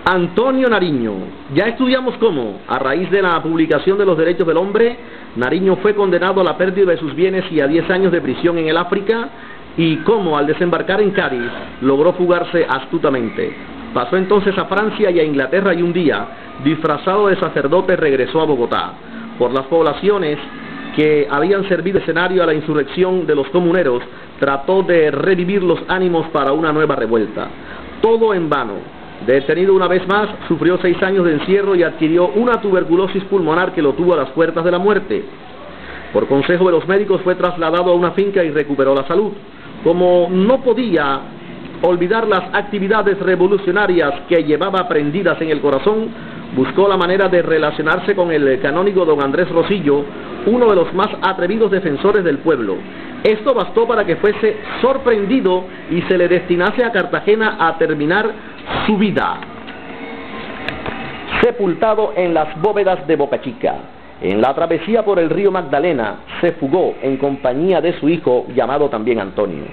Antonio Nariño. Ya estudiamos cómo, a raíz de la publicación de los derechos del hombre, Nariño fue condenado a la pérdida de sus bienes y a 10 años de prisión en el África, y cómo al desembarcar en Cádiz logró fugarse astutamente. Pasó entonces a Francia y a Inglaterra, y un día, disfrazado de sacerdote, regresó a Bogotá. Por las poblaciones que habían servido de escenario a la insurrección de los comuneros, trató de revivir los ánimos para una nueva revuelta. Todo en vano. Detenido una vez más, sufrió 6 años de encierro y adquirió una tuberculosis pulmonar que lo tuvo a las puertas de la muerte. Por consejo de los médicos fue trasladado a una finca y recuperó la salud. Como no podía olvidar las actividades revolucionarias que llevaba aprendidas en el corazón, buscó la manera de relacionarse con el canónigo don Andrés Rosillo, uno de los más atrevidos defensores del pueblo. Esto bastó para que fuese sorprendido y se le destinase a Cartagena a terminar su vida. Sepultado en las bóvedas de Boca Chica. En la travesía por el río Magdalena se fugó en compañía de su hijo, llamado también Antonio.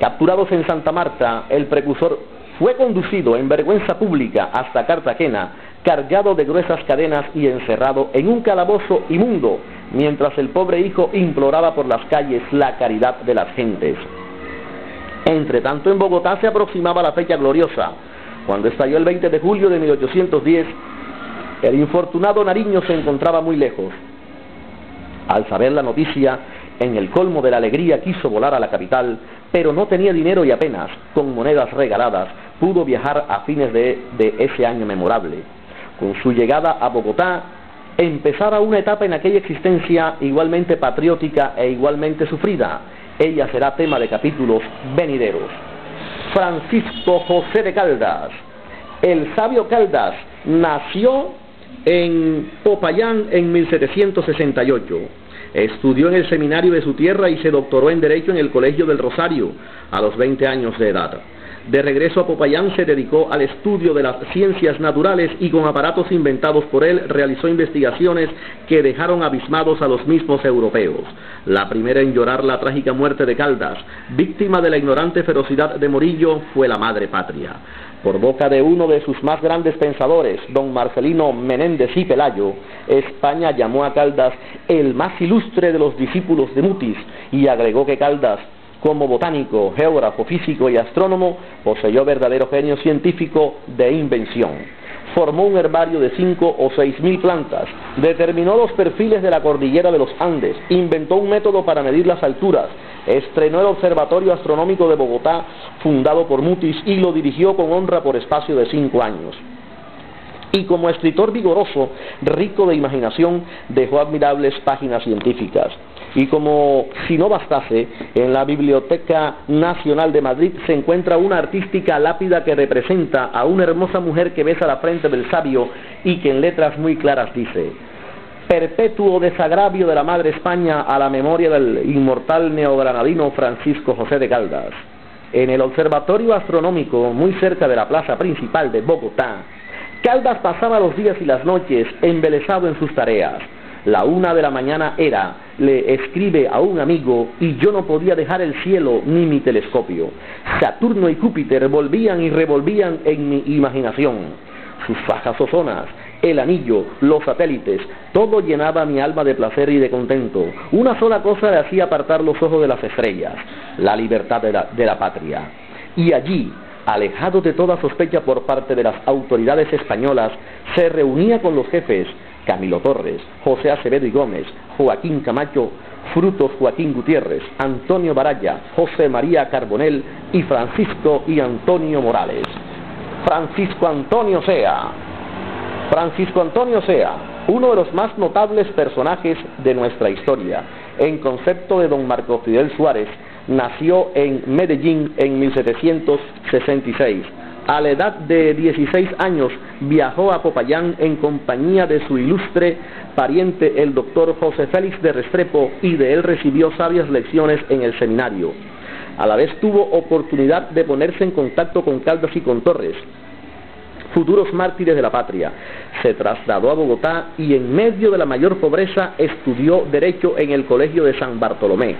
Capturados en Santa Marta, el precursor fue conducido en vergüenza pública hasta Cartagena, cargado de gruesas cadenas y encerrado en un calabozo inmundo, mientras el pobre hijo imploraba por las calles la caridad de las gentes. Entre tanto, en Bogotá se aproximaba la fecha gloriosa. Cuando estalló el 20 de julio de 1810, el infortunado Nariño se encontraba muy lejos. Al saber la noticia, en el colmo de la alegría quiso volar a la capital, pero no tenía dinero y apenas, con monedas regaladas, pudo viajar a fines de ese año memorable. Con su llegada a Bogotá, empezara una etapa en aquella existencia igualmente patriótica e igualmente sufrida. Ella será tema de capítulos venideros. Francisco José de Caldas. El sabio Caldas nació en Popayán en 1768. Estudió en el seminario de su tierra y se doctoró en Derecho en el Colegio del Rosario a los 20 años de edad. De regreso a Popayán se dedicó al estudio de las ciencias naturales y con aparatos inventados por él realizó investigaciones que dejaron abismados a los mismos europeos. La primera en llorar la trágica muerte de Caldas, víctima de la ignorante ferocidad de Morillo, fue la madre patria. Por boca de uno de sus más grandes pensadores, don Marcelino Menéndez y Pelayo, España llamó a Caldas el más ilustre de los discípulos de Mutis y agregó que Caldas, como botánico, geógrafo, físico y astrónomo, poseyó verdadero genio científico de invención. Formó un herbario de 5 o 6 mil plantas, determinó los perfiles de la cordillera de los Andes, inventó un método para medir las alturas, estrenó el Observatorio Astronómico de Bogotá, fundado por Mutis, y lo dirigió con honra por espacio de 5 años. Y como escritor vigoroso, rico de imaginación, dejó admirables páginas científicas. Y como si no bastase, en la Biblioteca Nacional de Madrid se encuentra una artística lápida que representa a una hermosa mujer que besa la frente del sabio y que en letras muy claras dice: perpetuo desagravio de la madre España a la memoria del inmortal neogranadino Francisco José de Caldas. En el Observatorio Astronómico, muy cerca de la plaza principal de Bogotá, Caldas pasaba los días y las noches embelesado en sus tareas. La 1 de la mañana era, le escribe a un amigo, y yo no podía dejar el cielo ni mi telescopio. Saturno y Júpiter volvían y revolvían en mi imaginación. Sus fajas ozonas, el anillo, los satélites, todo llenaba mi alma de placer y de contento. Una sola cosa le hacía apartar los ojos de las estrellas: la libertad de la patria. Y allí, alejado de toda sospecha por parte de las autoridades españolas, se reunía con los jefes Camilo Torres, José Acevedo y Gómez, Joaquín Camacho, Frutos Joaquín Gutiérrez, Antonio Baraya, José María Carbonell y Francisco y Antonio Morales. Francisco Antonio Sea. Francisco Antonio Sea, uno de los más notables personajes de nuestra historia, en concepto de don Marco Fidel Suárez, nació en Medellín en 1766. A la edad de 16 años viajó a Popayán en compañía de su ilustre pariente el doctor José Félix de Restrepo, y de él recibió sabias lecciones en el seminario. A la vez tuvo oportunidad de ponerse en contacto con Caldas y con Torres, futuros mártires de la patria. Se trasladó a Bogotá y en medio de la mayor pobreza estudió Derecho en el Colegio de San Bartolomé.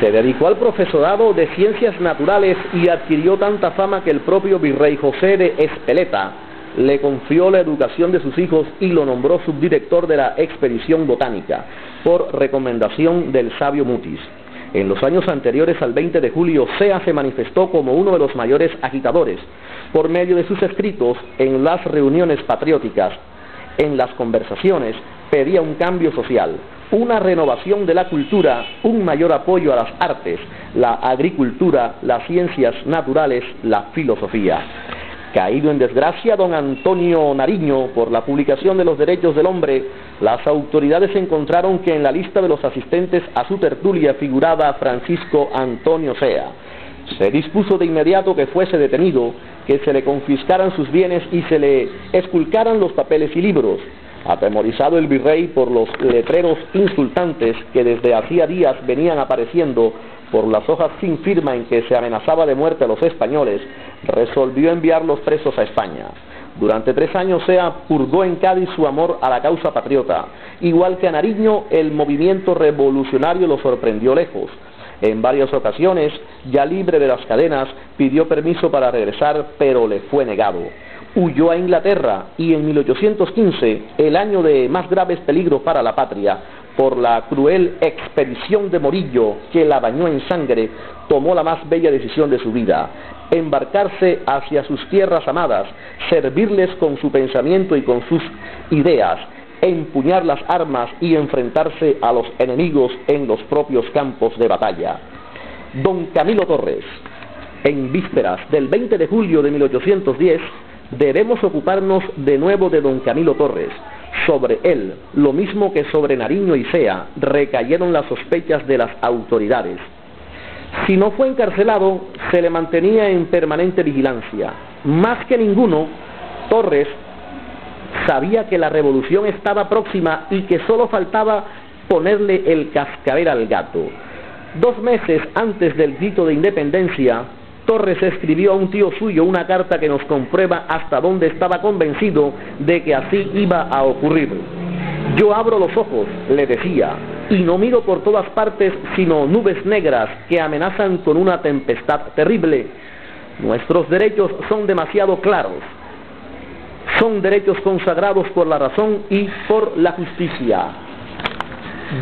Se dedicó al profesorado de Ciencias Naturales y adquirió tanta fama que el propio virrey José de Espeleta le confió la educación de sus hijos y lo nombró subdirector de la expedición botánica, por recomendación del sabio Mutis. En los años anteriores al 20 de julio, Zea se manifestó como uno de los mayores agitadores, por medio de sus escritos en las reuniones patrióticas. En las conversaciones pedía un cambio social, una renovación de la cultura, un mayor apoyo a las artes, la agricultura, las ciencias naturales, la filosofía. Caído en desgracia don Antonio Nariño por la publicación de los derechos del hombre, las autoridades encontraron que en la lista de los asistentes a su tertulia figuraba Francisco Antonio Zea. Se dispuso de inmediato que fuese detenido, que se le confiscaran sus bienes y se le esculcaran los papeles y libros. Atemorizado el virrey por los letreros insultantes que desde hacía días venían apareciendo, por las hojas sin firma en que se amenazaba de muerte a los españoles, resolvió enviar los presos a España. Durante 3 años Zea purgó en Cádiz su amor a la causa patriota. Igual que a Nariño, el movimiento revolucionario lo sorprendió lejos. En varias ocasiones, ya libre de las cadenas, pidió permiso para regresar, pero le fue negado. Huyó a Inglaterra y en 1815, el año de más graves peligros para la patria, por la cruel expedición de Morillo que la bañó en sangre, tomó la más bella decisión de su vida: embarcarse hacia sus tierras amadas, servirles con su pensamiento y con sus ideas, empuñar las armas y enfrentarse a los enemigos en los propios campos de batalla. Don Camilo Torres. En vísperas del 20 de julio de 1810, debemos ocuparnos de nuevo de don Camilo Torres. Sobre él, lo mismo que sobre Nariño y Zea, recayeron las sospechas de las autoridades. Si no fue encarcelado, se le mantenía en permanente vigilancia. Más que ninguno, Torres sabía que la revolución estaba próxima y que solo faltaba ponerle el cascabel al gato. 2 meses antes del grito de independencia, Torres escribió a un tío suyo una carta que nos comprueba hasta dónde estaba convencido de que así iba a ocurrir. Yo abro los ojos, le decía, y no miro por todas partes sino nubes negras que amenazan con una tempestad terrible. Nuestros derechos son demasiado claros. Son derechos consagrados por la razón y por la justicia.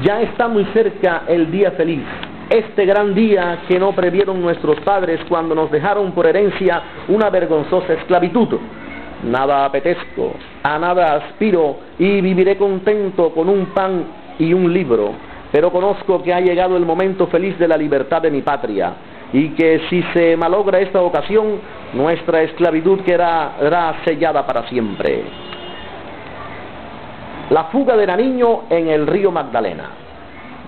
Ya está muy cerca el día feliz, este gran día que no previeron nuestros padres cuando nos dejaron por herencia una vergonzosa esclavitud. Nada apetezco, a nada aspiro y viviré contento con un pan y un libro, pero conozco que ha llegado el momento feliz de la libertad de mi patria y que si se malogra esta ocasión, nuestra esclavitud quedará sellada para siempre. La fuga de Nariño en el río Magdalena.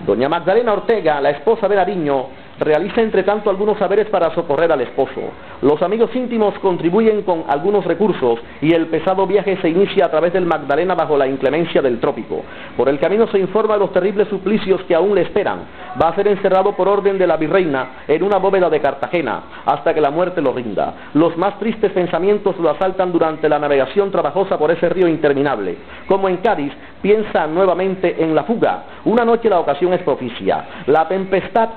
Doña Magdalena Ortega, la esposa de Nariño, realiza entre tanto algunos saberes para socorrer al esposo. Los amigos íntimos contribuyen con algunos recursos y el pesado viaje se inicia a través del Magdalena bajo la inclemencia del trópico. Por el camino se informa de los terribles suplicios que aún le esperan. Va a ser encerrado por orden de la virreina en una bóveda de Cartagena hasta que la muerte lo rinda. Los más tristes pensamientos lo asaltan durante la navegación trabajosa por ese río interminable. Como en Cádiz, piensa nuevamente en la fuga. Una noche la ocasión es propicia. La tempestad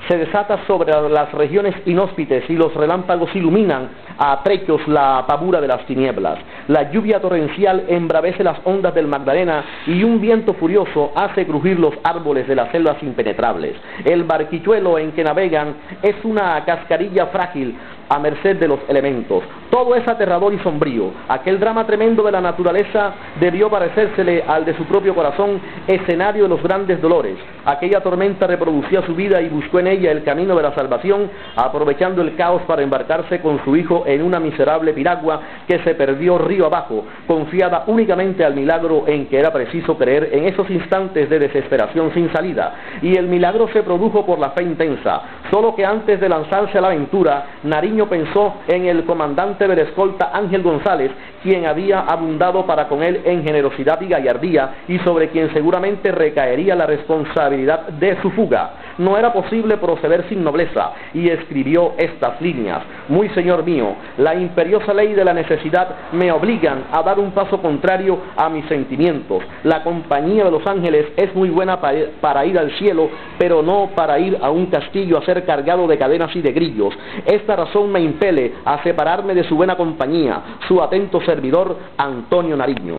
se desata sobre las regiones inhóspites y los relámpagos iluminan a trechos la pavura de las tinieblas. La lluvia torrencial embravece las ondas del Magdalena y un viento furioso hace crujir los árboles de las selvas impenetrables. El barquichuelo en que navegan es una cascarilla frágil a merced de los elementos. Todo es aterrador y sombrío. Aquel drama tremendo de la naturaleza debió parecérsele al de su propio corazón, escenario de los grandes dolores. Aquella tormenta reproducía su vida y buscó en ella el camino de la salvación, aprovechando el caos para embarcarse con su hijo en una miserable piragua que se perdió río abajo, confiada únicamente al milagro en que era preciso creer en esos instantes de desesperación sin salida. Y el milagro se produjo por la fe intensa. Solo que antes de lanzarse a la aventura, Nariño pensó en el comandante del escolta Ángel González, quien había abundado para con él en generosidad y gallardía, y sobre quien seguramente recaería la responsabilidad de su fuga. no era posible proceder sin nobleza, y escribió estas líneas: muy señor mío, la imperiosa ley de la necesidad me obligan a dar un paso contrario a mis sentimientos. La compañía de los ángeles es muy buena para ir al cielo, pero no para ir a un castillo a ser cargado de cadenas y de grillos. Esta razón me impele a separarme de su buena compañía. Su atento servidor, Antonio Nariño.